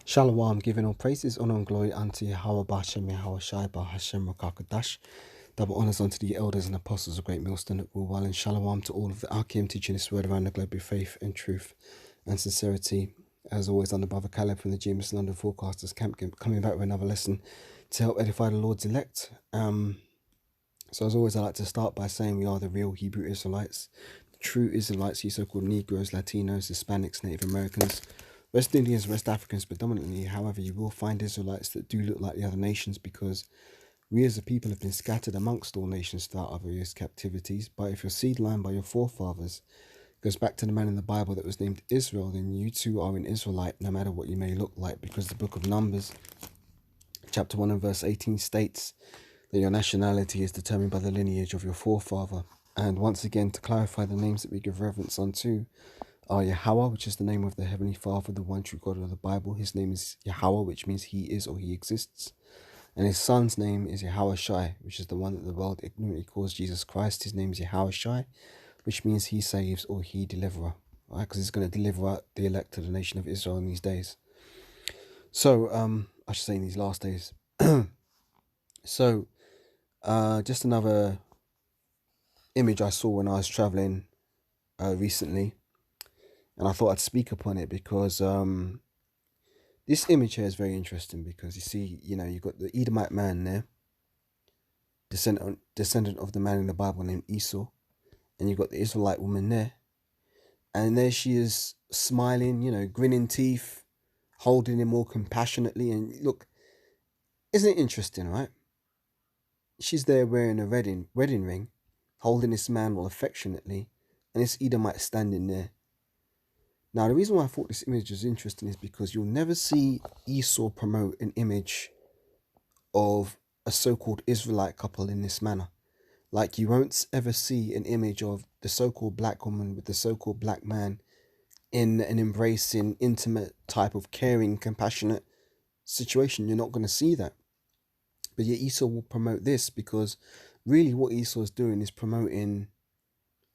Shalom, giving all praises, honor and glory unto Yahweh Bashem, Yahweh Shai, Bahashem, Rakakadash. Double honors unto the elders and apostles of Great Millstone that rule well, and shalom to all of the Akim teaching this word around the globe with faith and truth and sincerity. As always, I'm the brother Caleb from the GMS London Forecasters Camp, coming back with another lesson to help edify the Lord's elect. So as always, I like to start by saying we are the real Hebrew Israelites, the true Israelites, you so-called Negroes, Latinos, Hispanics, Native Americans, West Indians, West Africans predominantly. However, you will find Israelites that do look like the other nations, because we as a people have been scattered amongst all nations throughout our various captivities. But if your seed line by your forefathers goes back to the man in the Bible that was named Israel, then you too are an Israelite, no matter what you may look like, because the book of Numbers, chapter 1 and verse 18 states that your nationality is determined by the lineage of your forefather. And once again, to clarify, the names that we give reverence unto are Yahweh, which is the name of the Heavenly Father, the one true God of the Bible. His name is Yahweh, which means he is or he exists. And his son's name is Yahweh Shai, which is the one that the world ignorantly calls Jesus Christ. His name is Yahweh Shai, which means he saves or he deliverer. Right? Because he's going to deliver out the elect to the nation of Israel in these days. So, I should say in these last days. So, just another image I saw when I was traveling recently, and I thought I'd speak upon it because this image here is very interesting, because you see, you've got the Edomite man there, descendant of the man in the Bible named Esau, and you've got the Israelite woman there, and there she is smiling, grinning teeth, holding him all compassionately. And look, isn't it interesting, right? She's there wearing a wedding ring, holding this man all affectionately, and this Edomite standing there. Now, the reason why I thought this image was interesting is because you'll never see Esau promote an image of a so-called Israelite couple in this manner. Like, you won't ever see an image of the so-called black woman with the so-called black man in an embracing, intimate type of caring, compassionate situation. You're not going to see that. But yet Esau will promote this, because really what Esau is doing is promoting,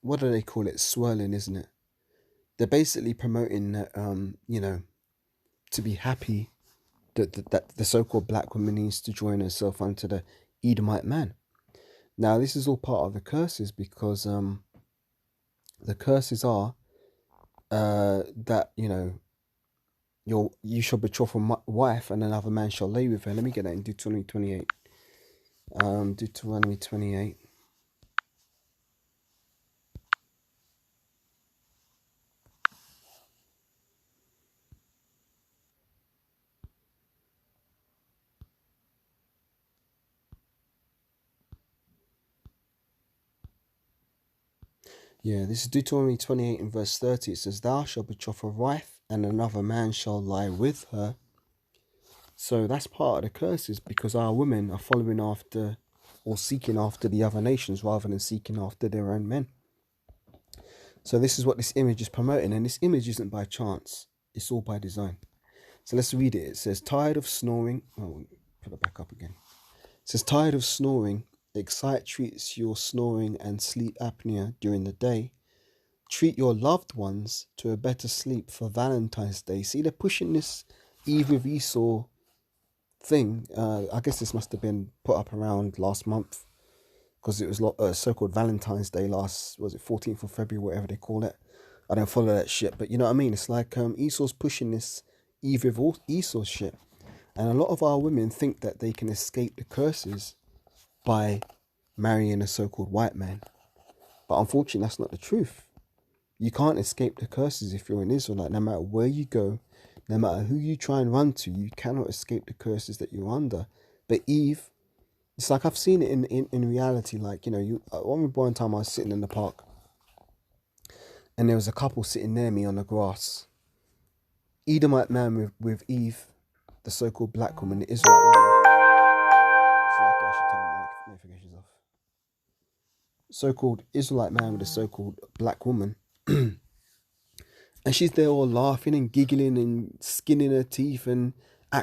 what do they call it? Swirling, isn't it? They're basically promoting that, to be happy that the so-called black woman needs to join herself unto the Edomite man. Now, this is all part of the curses, because the curses are that, you shall betroth a wife and another man shall lay with her. Let me get that in Deuteronomy 28. Deuteronomy 28. Yeah, this is Deuteronomy 28 and verse 30. It says, "Thou shalt betroth a wife, and another man shall lie with her." So that's part of the curses, because our women are following after or seeking after the other nations rather than seeking after their own men. So this is what this image is promoting, and this image isn't by chance. It's all by design. So let's read it. It says, "Tired of snoring." Oh, put it back up again. It says, "Tired of snoring, Excite treats your snoring and sleep apnea during the day. Treat your loved ones to a better sleep for Valentine's Day." See, they're pushing this Eve with Esau thing. I guess this must have been put up around last month, because it was so-called Valentine's Day was it 14th of February, whatever they call it. I don't follow that shit, but you know what I mean? It's like Esau's pushing this Eve with Esau shit. And a lot of our women think that they can escape the curses by marrying a so-called white man. But unfortunately, that's not the truth. You can't escape the curses if you're an Israelite. No matter where you go, no matter who you try and run to, you cannot escape the curses that you're under. But Eve, it's like I've seen it in reality. Like, I remember one time I was sitting in the park, and there was a couple sitting near me on the grass. Edomite man with Eve, the so-called black woman, the Israelite woman. It's like I should turn my notifications off. So-called Israelite man with a so-called black woman. And she's there all laughing and giggling and skinning her teeth and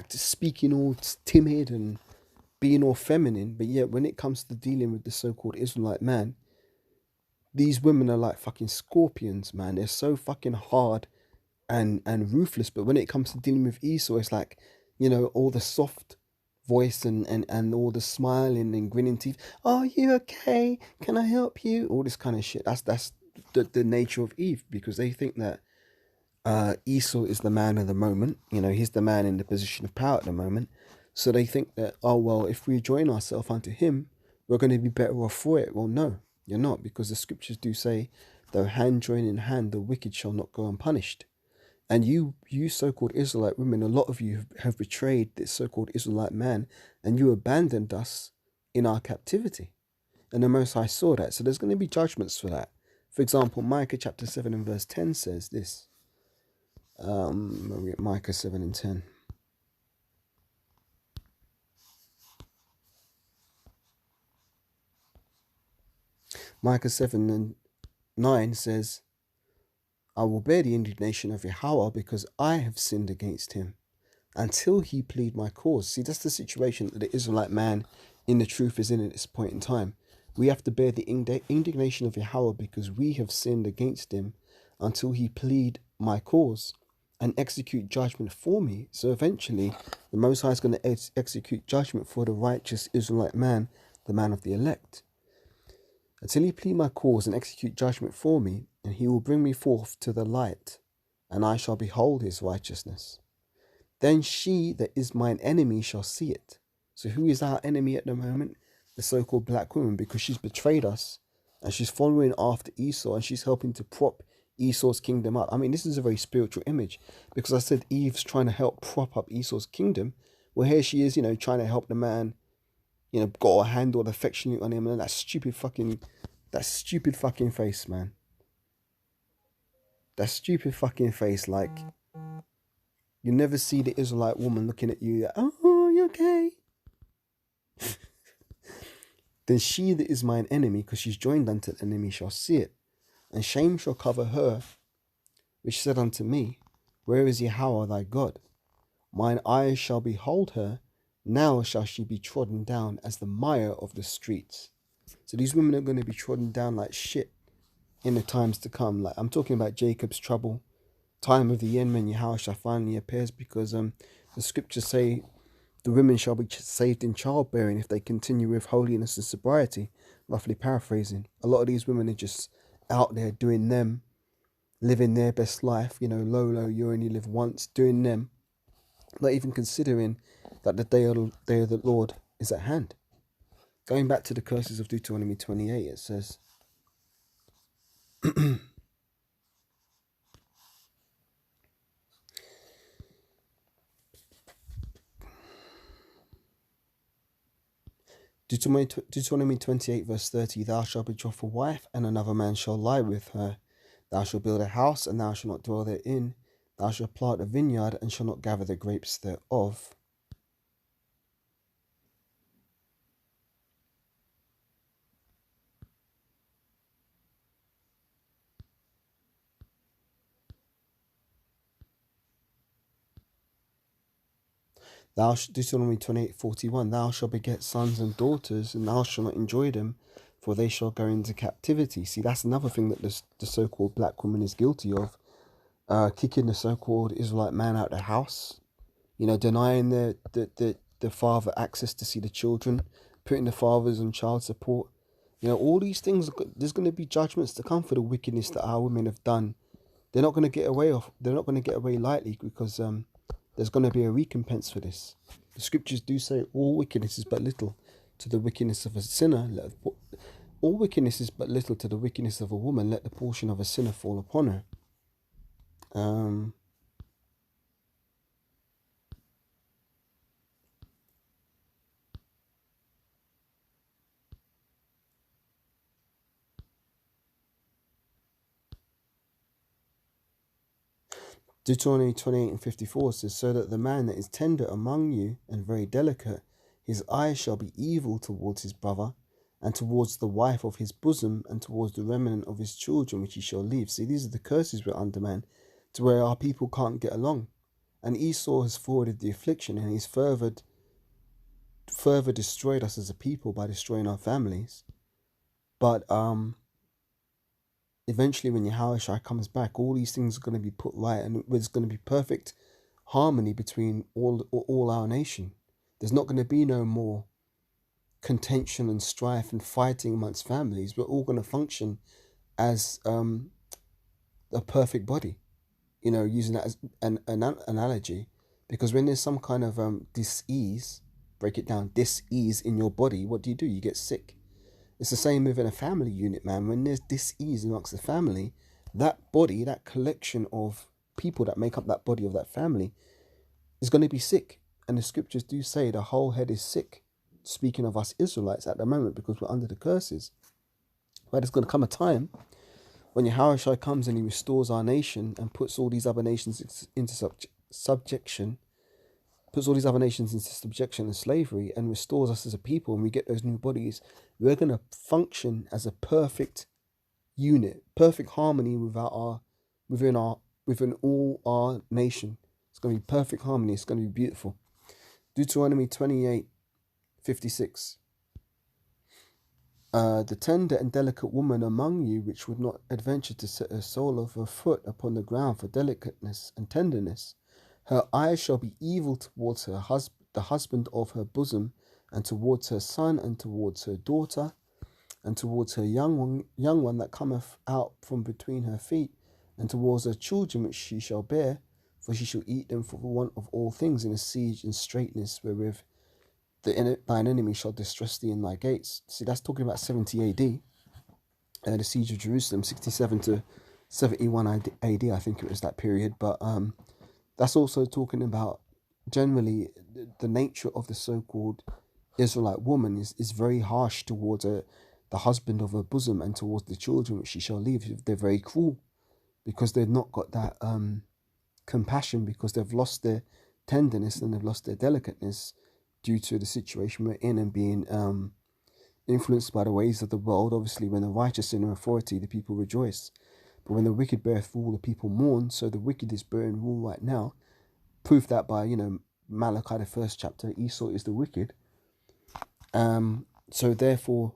speaking all timid and being all feminine. But yet when it comes to dealing with the so-called Israelite man, these women are like fucking scorpions, man. They're so fucking hard and ruthless. But when it comes to dealing with Esau, it's like, all the soft voice and all the smiling and grinning teeth. Are you okay? Can I help you? All this kind of shit. That's the nature of Eve, because they think that Esau is the man of the moment. He's the man in the position of power at the moment. So they think that, oh, well, if we join ourselves unto him, we're going to be better off for it. Well, no, you're not, because the scriptures do say, though hand join in hand, the wicked shall not go unpunished. And you so-called Israelite women, a lot of you have betrayed this so-called Israelite man, and you abandoned us in our captivity. And the Most High saw that. So there's going to be judgments for that. For example, Micah chapter 7 and verse 10 says this. Micah 7 and 10. Micah 7 and 9 says, I will bear the indignation of Yahweh because I have sinned against him until he plead my cause. See, that's the situation that the Israelite man in the truth is in at this point in time. We have to bear the indignation of Yahweh because we have sinned against him until he plead my cause and execute judgment for me. So eventually, the Most High is going to execute judgment for the righteous Israelite man, the man of the elect. Until he plead my cause and execute judgment for me, and he will bring me forth to the light, and I shall behold his righteousness. Then she that is mine enemy shall see it. So who is our enemy at the moment? The so-called black woman, because she's betrayed us, and she's following after Esau, and she's helping to prop Esau's kingdom up. I mean, this is a very spiritual image, because I said Eve's trying to help prop up Esau's kingdom. Well, here she is, trying to help the man, got a handle affectionately on him, and that stupid fucking face, man. That stupid fucking face, like, you never see the Israelite woman looking at you, oh, you okay? Then she that is mine enemy, because she's joined unto the enemy, shall see it, and shame shall cover her, which said unto me, where is Yahweh thy God? Mine eyes shall behold her, now shall she be trodden down as the mire of the streets. So these women are going to be trodden down like shit in the times to come. Like, I'm talking about Jacob's trouble, time of the end when Yahweh shall finally appears, because the scriptures say the women shall be saved in childbearing if they continue with holiness and sobriety, roughly paraphrasing. A lot of these women are just out there doing them, living their best life, low, you only live once, doing them, not even considering that the day of the Lord is at hand. Going back to the curses of Deuteronomy 28, it says, Deuteronomy 28 verse 30, thou shalt betroth a wife, and another man shall lie with her. Thou shalt build a house, and thou shalt not dwell therein. Thou shalt plant a vineyard, and shalt not gather the grapes thereof. Deuteronomy 28:41, thou shalt beget sons and daughters, and thou shalt not enjoy them, for they shall go into captivity. See, that's another thing that the so-called black woman is guilty of, kicking the so-called Israelite man out of the house, denying the father access to see the children, putting the fathers on child support. All these things, there's going to be judgments to come for the wickedness that our women have done. They're not going to get away lightly, because there's going to be a recompense for this. The scriptures do say all wickedness is but little to the wickedness of a sinner. All wickedness is but little to the wickedness of a woman. Let the portion of a sinner fall upon her. Deuteronomy 28:54 says, so that the man that is tender among you and very delicate, his eyes shall be evil towards his brother, and towards the wife of his bosom, and towards the remnant of his children which he shall leave. See, these are the curses we're under, man, to where our people can't get along. And Esau has forwarded the affliction, and he's further destroyed us as a people by destroying our families. But eventually when Yahushua comes back, all these things are going to be put right, and there's going to be perfect harmony between all our nation. There's not going to be no more contention and strife and fighting amongst families. We're all going to function as a perfect body, using that as an analogy, because when there's some kind of dis-ease, break it down, dis-ease in your body, what do? You get sick. It's the same within a family unit, man. When there's dis-ease amongst the family, that body, that collection of people that make up that body of that family is going to be sick. And the scriptures do say the whole head is sick, speaking of us Israelites at the moment, because we're under the curses. But there's going to come a time when Yahushua comes and he restores our nation and puts all these other nations into subjection, and slavery, and restores us as a people, and we get those new bodies. We're going to function as a perfect unit, perfect harmony within all our nation. It's going to be perfect harmony. It's going to be beautiful. Deuteronomy 28:56. The tender and delicate woman among you, which would not adventure to set her sole of her foot upon the ground for delicateness and tenderness, her eyes shall be evil towards the husband of her bosom, and towards her son, and towards her daughter, and towards her young one that cometh out from between her feet, and towards her children which she shall bear, for she shall eat them for the want of all things in a siege and straitness wherewith thine enemy shall distress thee in thy gates. See, that's talking about 70 AD, the siege of Jerusalem, 67 to 71 AD, I think it was that period. But that's also talking about generally the nature of the so-called Israelite woman is very harsh towards the husband of her bosom and towards the children which she shall leave. They're very cruel because they've not got that compassion, because they've lost their tenderness and they've lost their delicateness due to the situation we're in, and being influenced by the ways of the world. Obviously, when the righteous in authority, the people rejoice. But when the wicked beareth rule, the people mourn. So the wicked is bearing rule right now. Proof that by, Malachi, the 1st chapter, Esau is the wicked. So therefore,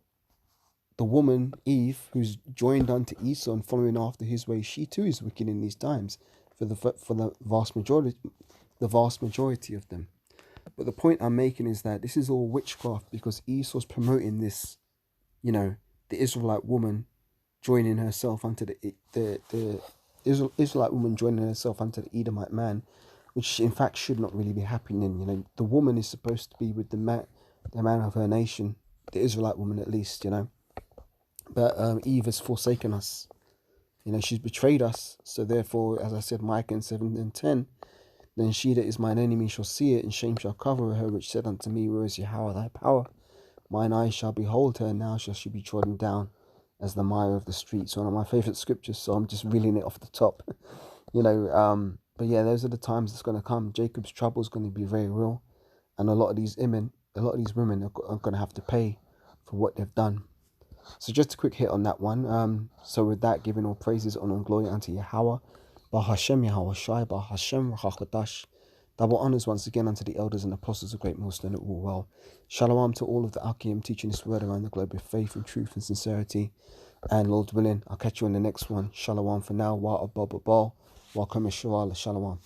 the woman, Eve, who's joined unto Esau and following after his way, she too is wicked in these times for the vast majority of them. But the point I'm making is that this is all witchcraft, because Esau's promoting this, the Israelite woman joining herself unto the Israelite woman joining herself unto the Edomite man, which in fact should not really be happening. The woman is supposed to be with the man of her nation, the Israelite woman at least, But Eve has forsaken us. She's betrayed us. So therefore, as I said, Micah 7:10, then she that is mine enemy shall see it, and shame shall cover her, which said unto me, where is Yahweh thy power? Mine eyes shall behold her, and now shall she be trodden down as the mire of the streets. One of my favourite scriptures, so I'm just reeling it off the top. But yeah, those are the times that's going to come. Jacob's trouble is going to be very real, and a lot of these women are going to have to pay for what they've done. So just a quick hit on that one. So with that, giving all praises, honor and glory unto Yahweh, Bahashem Yahweh Shai, Bahashem Rachakadash. Double honors once again unto the elders and apostles of Great Millstone at all well. Shalom to all of the Akim teaching this word around the globe with faith and truth and sincerity. And Lord willing, I'll catch you on the next one. Shalom for now. Wa abba ball. Welcome Shalom.